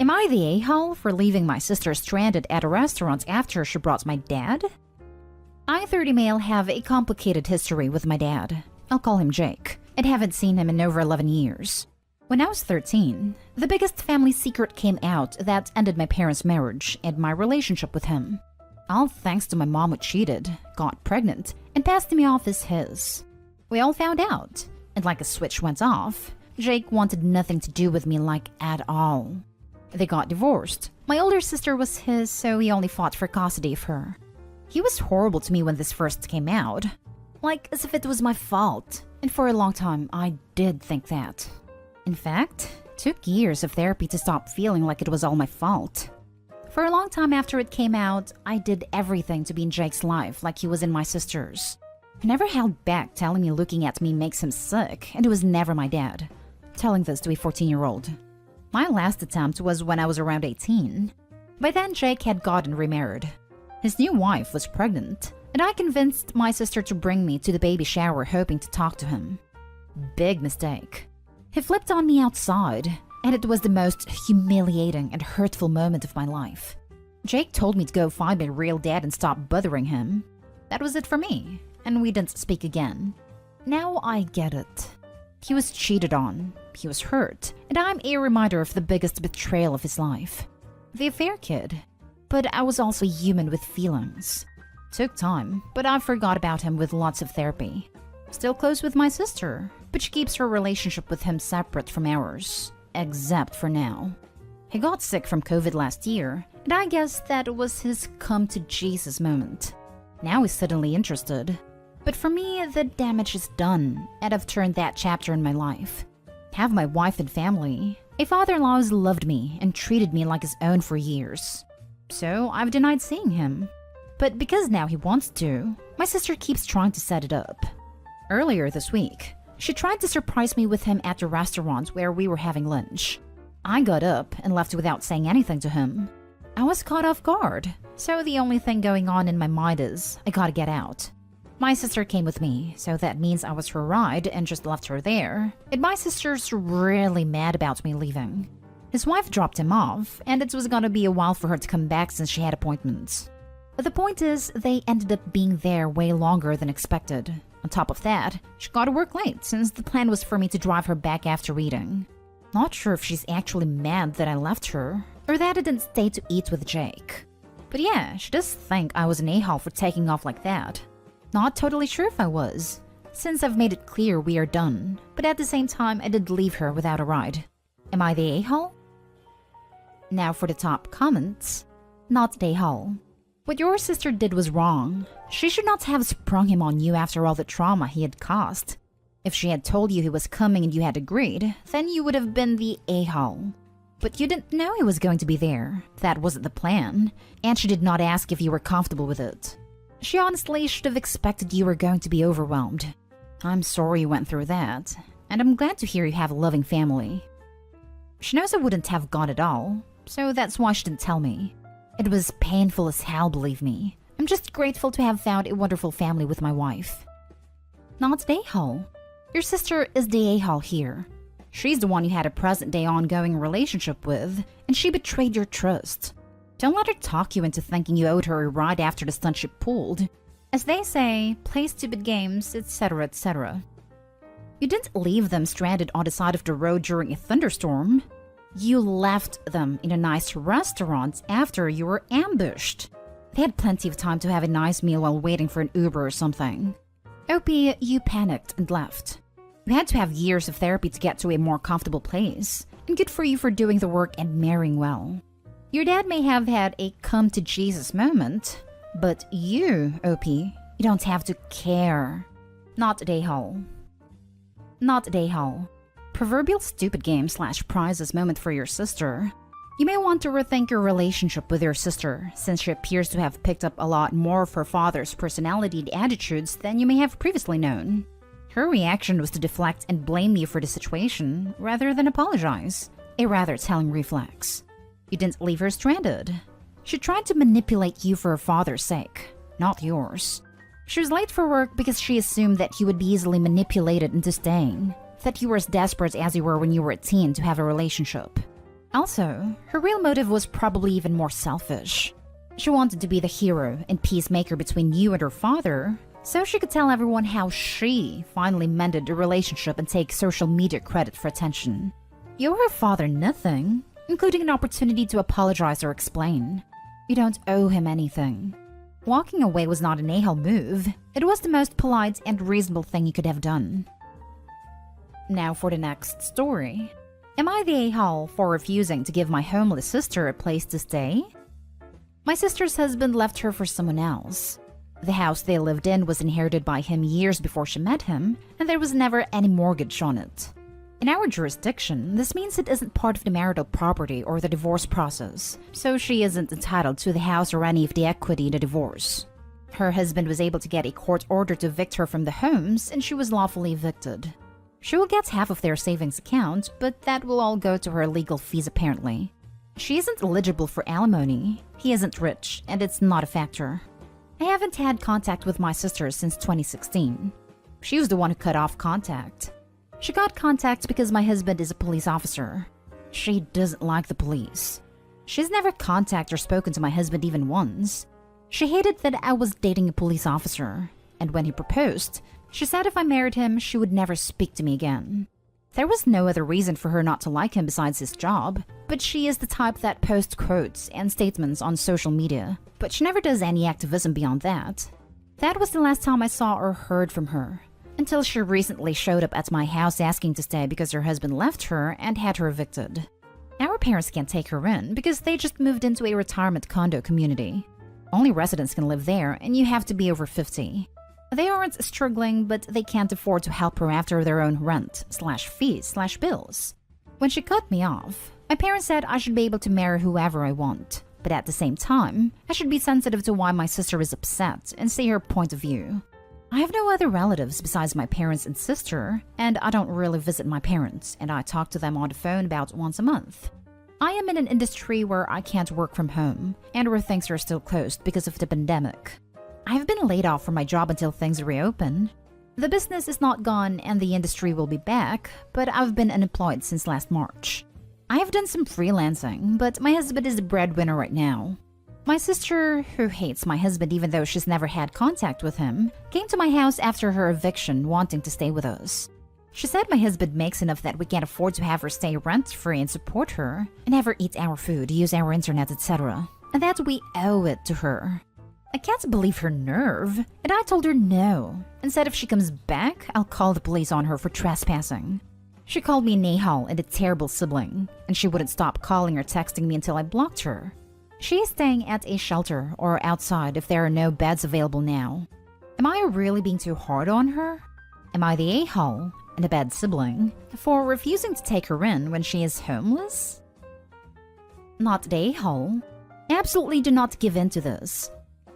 Am I the a-hole for leaving my sister stranded at a restaurant after she brought my dad? I, 30 male, have a complicated history with my dad. I'll call him Jake, and haven't seen him in over 11 years. When I was 13, the biggest family secret came out that ended my parents' marriage and my relationship with him. All thanks to my mom who cheated, got pregnant, and passed me off as his. We all found out, and like a switch went off, Jake wanted nothing to do with me, like, at all. They got divorced. My older sister was his, so he only fought for custody of her. He was horrible to me when this first came out. Like, as if it was my fault. And for a long time, I did think that. In fact, it took years of therapy to stop feeling like it was all my fault. For a long time after it came out, I did everything to be in Jake's life like he was in my sister's. I never held back telling me looking at me makes him sick, and it was never my dad. Telling this to a 14-year-old. My last attempt was when I was around 18. By then, Jake had gotten remarried. His new wife was pregnant, and I convinced my sister to bring me to the baby shower hoping to talk to him. Big mistake. He flipped on me outside, and it was the most humiliating and hurtful moment of my life. Jake told me to go find my real dad and stop bothering him. That was it for me, and we didn't speak again. Now I get it. He was cheated on, he was hurt, and I'm a reminder of the biggest betrayal of his life. The affair kid. But I was also human with feelings. Took time, but I forgot about him with lots of therapy. Still close with my sister, but she keeps her relationship with him separate from ours. Except for now. He got sick from COVID last year, and I guess that was his come to Jesus moment. Now he's suddenly interested. But for me, the damage is done, and I've turned that chapter in my life. Have my wife and family. A father-in-law who's loved me and treated me like his own for years. So I've denied seeing him. But because now he wants to, my sister keeps trying to set it up. Earlier this week, she tried to surprise me with him at the restaurant where we were having lunch. I got up and left without saying anything to him. I was caught off guard, so the only thing going on in my mind is, I gotta get out. My sister came with me, so that means I was her ride and just left her there. And my sister's really mad about me leaving. His wife dropped him off, and it was gonna be a while for her to come back since she had appointments. But the point is, they ended up being there way longer than expected. On top of that, she got to work late since the plan was for me to drive her back after reading. Not sure if she's actually mad that I left her, or that I didn't stay to eat with Jake. But yeah, she does think I was an a-hole for taking off like that. Not totally sure if I was, since I've made it clear we are done, but at the same time I did leave her without a ride. Am I the a-hole? Now for the top comments. Not the a-hole. What your sister did was wrong. She should not have sprung him on you after all the trauma he had caused. If she had told you he was coming and you had agreed, then you would have been the a-hole. But you didn't know he was going to be there. That wasn't the plan. And she did not ask if you were comfortable with it. She honestly should have expected you were going to be overwhelmed. I'm sorry you went through that. And I'm glad to hear you have a loving family. She knows I wouldn't have gone at all, so that's why she didn't tell me. It was painful as hell, believe me. I'm just grateful to have found a wonderful family with my wife. Not the a-hole. Your sister is the a-hole here. She's the one you had a present-day ongoing relationship with, and she betrayed your trust. Don't let her talk you into thinking you owed her a ride after the stunt she pulled. As they say, play stupid games, etc., etc. You didn't leave them stranded on the side of the road during a thunderstorm. You left them in a nice restaurant after you were ambushed. They had plenty of time to have a nice meal while waiting for an Uber or something. OP, you panicked and left. You had to have years of therapy to get to a more comfortable place, and good for you for doing the work and marrying well. Your dad may have had a come-to-Jesus moment, but you, OP, you don't have to care. Not a a-hole. Not a a-hole. Proverbial stupid game / prizes moment for your sister. You may want to rethink your relationship with your sister, since she appears to have picked up a lot more of her father's personality and attitudes than you may have previously known. Her reaction was to deflect and blame you for the situation, rather than apologize. A rather telling reflex. You didn't leave her stranded. She tried to manipulate you for her father's sake, not yours. She was late for work because she assumed that you would be easily manipulated into staying. That you were as desperate as you were when you were a teen to have a relationship. Also, her real motive was probably even more selfish. She wanted to be the hero and peacemaker between you and her father, so she could tell everyone how she finally mended the relationship and take social media credit for attention. You owe her father nothing, including an opportunity to apologize or explain. You don't owe him anything. Walking away was not an a-hole move. It was the most polite and reasonable thing you could have done. Now for the next story. Am I the a-hole for refusing to give my homeless sister a place to stay? My sister's husband left her for someone else. The house they lived in was inherited by him years before she met him, and there was never any mortgage on it. In our jurisdiction, this means it isn't part of the marital property or the divorce process, so she isn't entitled to the house or any of the equity in the divorce. Her husband was able to get a court order to evict her from the homes, and she was lawfully evicted. She will get half of their savings account, but that will all go to her legal fees apparently. She isn't eligible for alimony, he isn't rich, and it's not a factor. I haven't had contact with my sister since 2016. She was the one who cut off contact. She got contact because my husband is a police officer. She doesn't like the police. She's never contacted or spoken to my husband even once. She hated that I was dating a police officer, and when he proposed, she said if I married him, she would never speak to me again. There was no other reason for her not to like him besides his job, but she is the type that posts quotes and statements on social media, but she never does any activism beyond that. That was the last time I saw or heard from her, until she recently showed up at my house asking to stay because her husband left her and had her evicted. Our parents can't take her in because they just moved into a retirement condo community. Only residents can live there, and you have to be over 50. They aren't struggling, but they can't afford to help her after their own rent/fees/bills. When she cut me off, my parents said I should be able to marry whoever I want, but at the same time, I should be sensitive to why my sister is upset and see her point of view. I have no other relatives besides my parents and sister, and I don't really visit my parents, and I talk to them on the phone about once a month. I am in an industry where I can't work from home, and where things are still closed because of the pandemic. I have been laid off from my job until things reopen. The business is not gone and the industry will be back, but I've been unemployed since last March. I have done some freelancing, but my husband is the breadwinner right now. My sister, who hates my husband even though she's never had contact with him, came to my house after her eviction wanting to stay with us. She said my husband makes enough that we can't afford to have her stay rent-free and support her, and have her eat our food, use our internet, etc., and that we owe it to her. I can't believe her nerve, and I told her no, and said if she comes back, I'll call the police on her for trespassing. She called me an a-hole and a terrible sibling, and she wouldn't stop calling or texting me until I blocked her. She is staying at a shelter or outside if there are no beds available now. Am I really being too hard on her? Am I the a-hole and a bad sibling for refusing to take her in when she is homeless? Not the a-hole. Absolutely do not give in to this.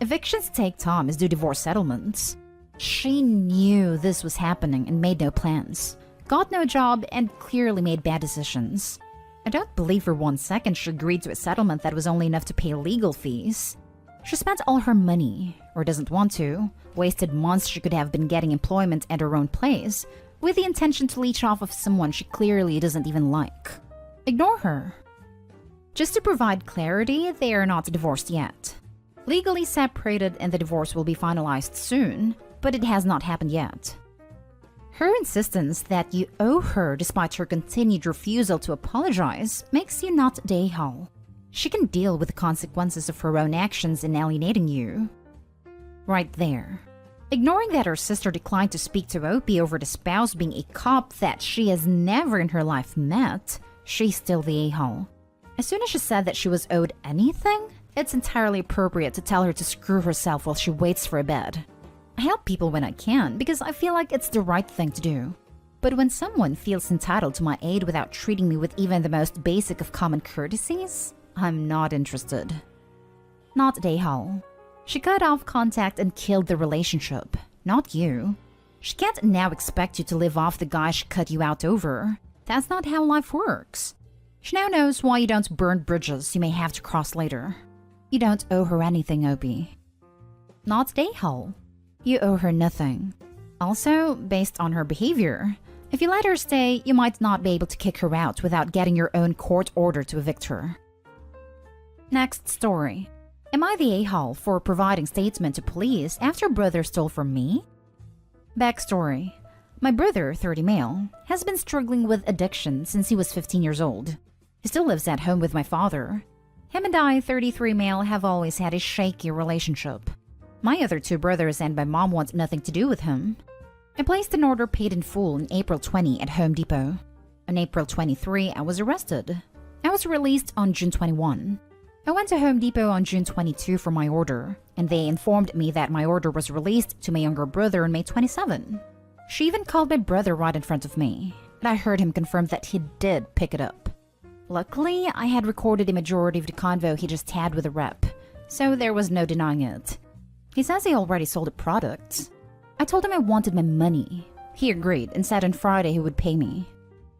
Evictions take time as do divorce settlements. She knew this was happening and made no plans, got no job, and clearly made bad decisions. I don't believe for 1 second she agreed to a settlement that was only enough to pay legal fees. She spent all her money, or doesn't want to, wasted months she could have been getting employment at her own place, with the intention to leech off of someone she clearly doesn't even like. Ignore her. Just to provide clarity, they are not divorced yet. Legally separated and the divorce will be finalized soon, but it has not happened yet. Her insistence that you owe her despite her continued refusal to apologize makes you not the a-hole. She can deal with the consequences of her own actions in alienating you. Right there. Ignoring that her sister declined to speak to Opie over the spouse being a cop that she has never in her life met, she's still the a-hole. As soon as she said that she was owed anything, it's entirely appropriate to tell her to screw herself while she waits for a bed. I help people when I can because I feel like it's the right thing to do. But when someone feels entitled to my aid without treating me with even the most basic of common courtesies, I'm not interested. Not the a-hole. She cut off contact and killed the relationship, not you. She can't now expect you to live off the guy she cut you out over. That's not how life works. She now knows why you don't burn bridges you may have to cross later. You don't owe her anything, Opie. Not the a-hole. You owe her nothing. Also, based on her behavior, If you let her stay, you might not be able to kick her out without getting your own court order to evict her. Next story. Am I the a-hole for providing statement to police after brother stole from me? Backstory. My brother, 30 male, has been struggling with addiction since he was 15 years old. He still lives at home with my father. Him and I, 33 male, have always had a shaky relationship. My other two brothers and my mom want nothing to do with him. I placed an order paid in full on April 20 at Home Depot. On April 23, I was arrested. I was released on June 21. I went to Home Depot on June 22 for my order, and they informed me that my order was released to my younger brother on May 27. She even called my brother right in front of me, and I heard him confirm that he did pick it up. Luckily, I had recorded a majority of the convo he just had with the rep, so there was no denying it. He says he already sold the product. I told him I wanted my money. He agreed and said on Friday he would pay me.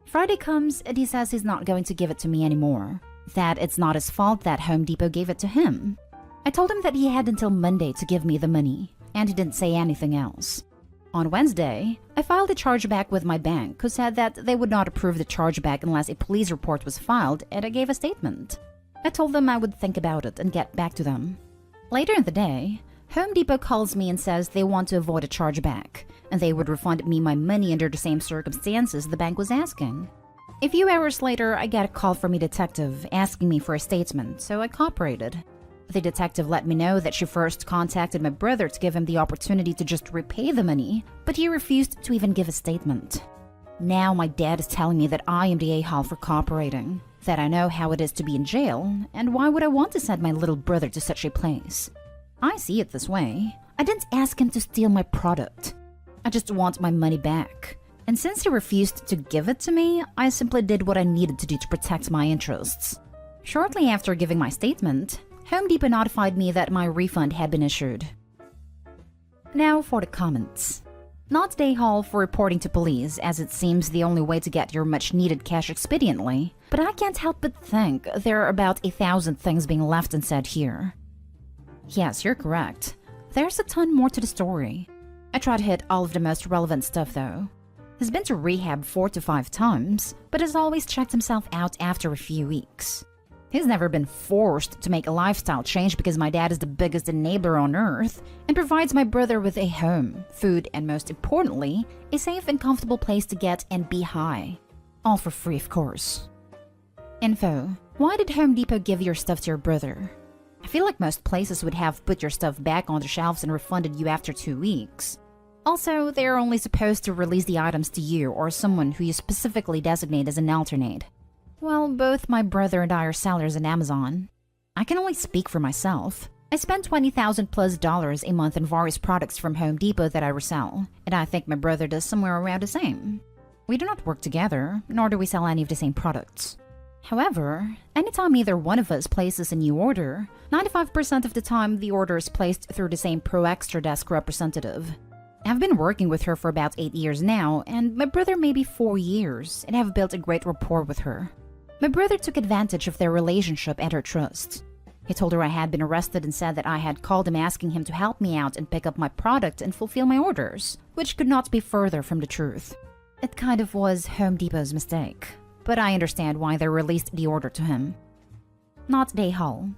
Friday comes and he says he's not going to give it to me anymore, that it's not his fault that Home Depot gave it to him. I told him that he had until Monday to give me the money, and he didn't say anything else. On Wednesday, I filed a chargeback with my bank, who said that they would not approve the chargeback unless a police report was filed, and I gave a statement. I told them I would think about it and get back to them. Later in the day, Home Depot calls me and says they want to avoid a chargeback, and they would refund me my money under the same circumstances the bank was asking. A few hours later, I get a call from a detective asking me for a statement, so I cooperated. The detective let me know that she first contacted my brother to give him the opportunity to just repay the money, but he refused to even give a statement. Now my dad is telling me that I am the a-hole for cooperating, that I know how it is to be in jail, and why would I want to send my little brother to such a place? I see it this way. I didn't ask him to steal my product. I just want my money back. And since he refused to give it to me, I simply did what I needed to do to protect my interests. Shortly after giving my statement, Home Depot notified me that my refund had been issued. Now for the comments. Not the a-hole for reporting to police, as it seems the only way to get your much-needed cash expediently, but I can't help but think there are about 1,000 things being left unsaid here. Yes, you're correct. There's a ton more to the story. I try to hit all of the most relevant stuff though. He's been to rehab 4 to 5 times, but has always checked himself out after a few weeks. He's never been forced to make a lifestyle change because my dad is the biggest enabler on earth and provides my brother with a home, food, and most importantly, a safe and comfortable place to get and be high. All for free, of course. Info. Why did Home Depot give your stuff to your brother? I feel like most places would have put your stuff back on the shelves and refunded you after 2 weeks. Also, they are only supposed to release the items to you or someone who you specifically designate as an alternate. Well, both my brother and I are sellers on Amazon. I can only speak for myself. I spend $20,000+ a month on various products from Home Depot that I resell, and I think my brother does somewhere around the same. We do not work together, nor do we sell any of the same products. However, anytime either one of us places a new order, 95% of the time the order is placed through the same Pro Extra desk representative. I've been working with her for about 8 years now, and my brother maybe 4 years, and have built a great rapport with her. My brother took advantage of their relationship and her trust. He told her I had been arrested and said that I had called him asking him to help me out and pick up my product and fulfill my orders, which could not be further from the truth. It kind of was Home Depot's mistake, but I understand why they released the order to him. Not the a-hole.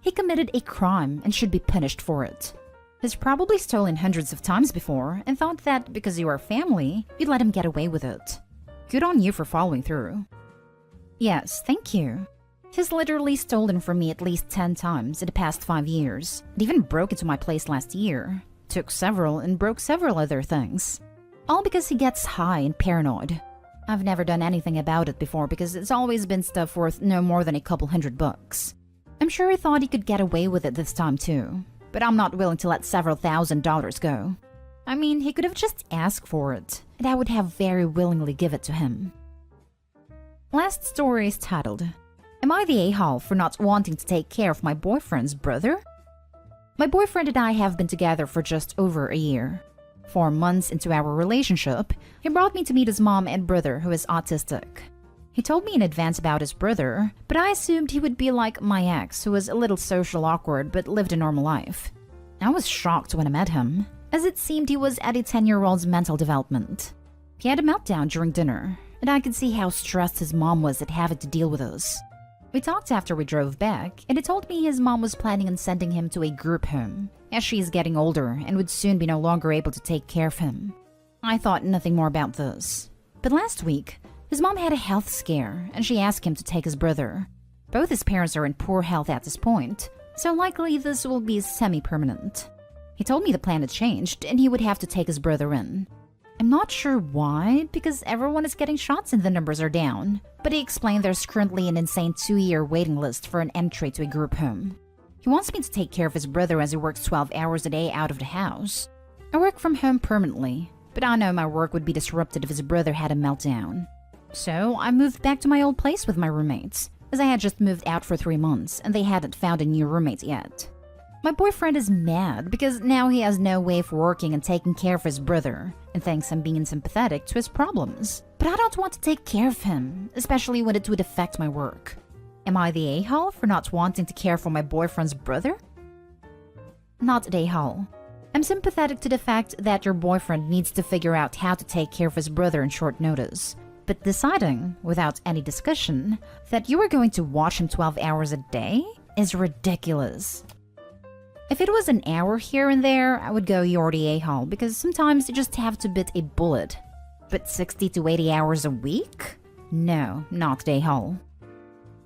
He committed a crime and should be punished for it. He's probably stolen hundreds of times before and thought that because you are family, you'd let him get away with it. Good on you for following through. Yes, thank you. He's literally stolen from me at least 10 times in the past 5 years. It even broke into my place last year. Took several and broke several other things. All because he gets high and paranoid. I've never done anything about it before because it's always been stuff worth no more than a couple $100. I'm sure he thought he could get away with it this time too, but I'm not willing to let several $1,000s go. I mean, he could have just asked for it, and I would have very willingly give it to him. Last story is titled, Am I the a-hole for not wanting to take care of my boyfriend's brother? My boyfriend and I have been together for just over a year. 4 months into our relationship, he brought me to meet his mom and brother who is autistic. He told me in advance about his brother, but I assumed he would be like my ex who was a little social awkward but lived a normal life. I was shocked when I met him, as it seemed he was at a 10-year-old's mental development. He had a meltdown during dinner, and I could see how stressed his mom was at having to deal with us. We talked after we drove back, and he told me his mom was planning on sending him to a group home, as she is getting older and would soon be no longer able to take care of him. I thought nothing more about this. But last week, his mom had a health scare, and she asked him to take his brother. Both his parents are in poor health at this point, so likely this will be semi-permanent. He told me the plan had changed, and he would have to take his brother in. I'm not sure why, because everyone is getting shots and the numbers are down. But he explained there's currently an insane 2-year waiting list for an entry to a group home. He wants me to take care of his brother as he works 12 hours a day out of the house. I work from home permanently, but I know my work would be disrupted if his brother had a meltdown. So I moved back to my old place with my roommates, as I had just moved out for 3 months and they hadn't found a new roommate yet. My boyfriend is mad because now he has no way of working and taking care of his brother, and thinks I'm being sympathetic to his problems. But I don't want to take care of him, especially when it would affect my work. Am I the a-hole for not wanting to care for my boyfriend's brother? Not the a-hole. I'm sympathetic to the fact that your boyfriend needs to figure out how to take care of his brother in short notice. But deciding, without any discussion, that you are going to watch him 12 hours a day is ridiculous. If it was an hour here and there, I would go you're the a-hole because sometimes you just have to bite a bullet. But 60 to 80 hours a week? No, not the a-hole.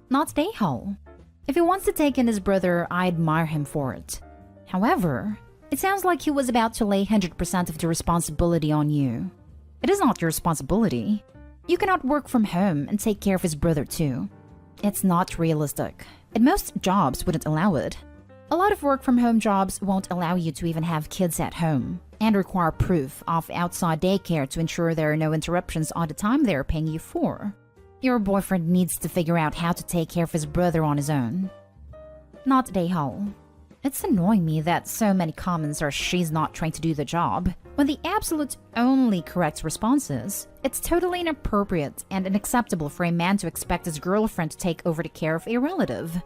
Not the a-hole. If he wants to take in his brother, I admire him for it. However, it sounds like he was about to lay 100% of the responsibility on you. It is not your responsibility. You cannot work from home and take care of his brother too. It's not realistic, and most jobs wouldn't allow it. A lot of work-from-home jobs won't allow you to even have kids at home, and require proof of outside daycare to ensure there are no interruptions on the time they are paying you for. Your boyfriend needs to figure out how to take care of his brother on his own. Not the a-hole. It's annoying me that so many comments are she's not trying to do the job, when the absolute only correct response is, it's totally inappropriate and unacceptable for a man to expect his girlfriend to take over the care of a relative.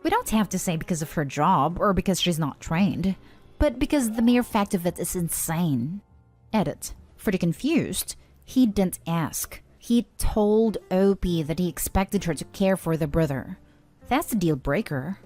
We don't have to say because of her job or because she's not trained, but because the mere fact of it is insane. Edit. For the confused, he didn't ask. He told OP that he expected her to care for the brother. That's the deal breaker.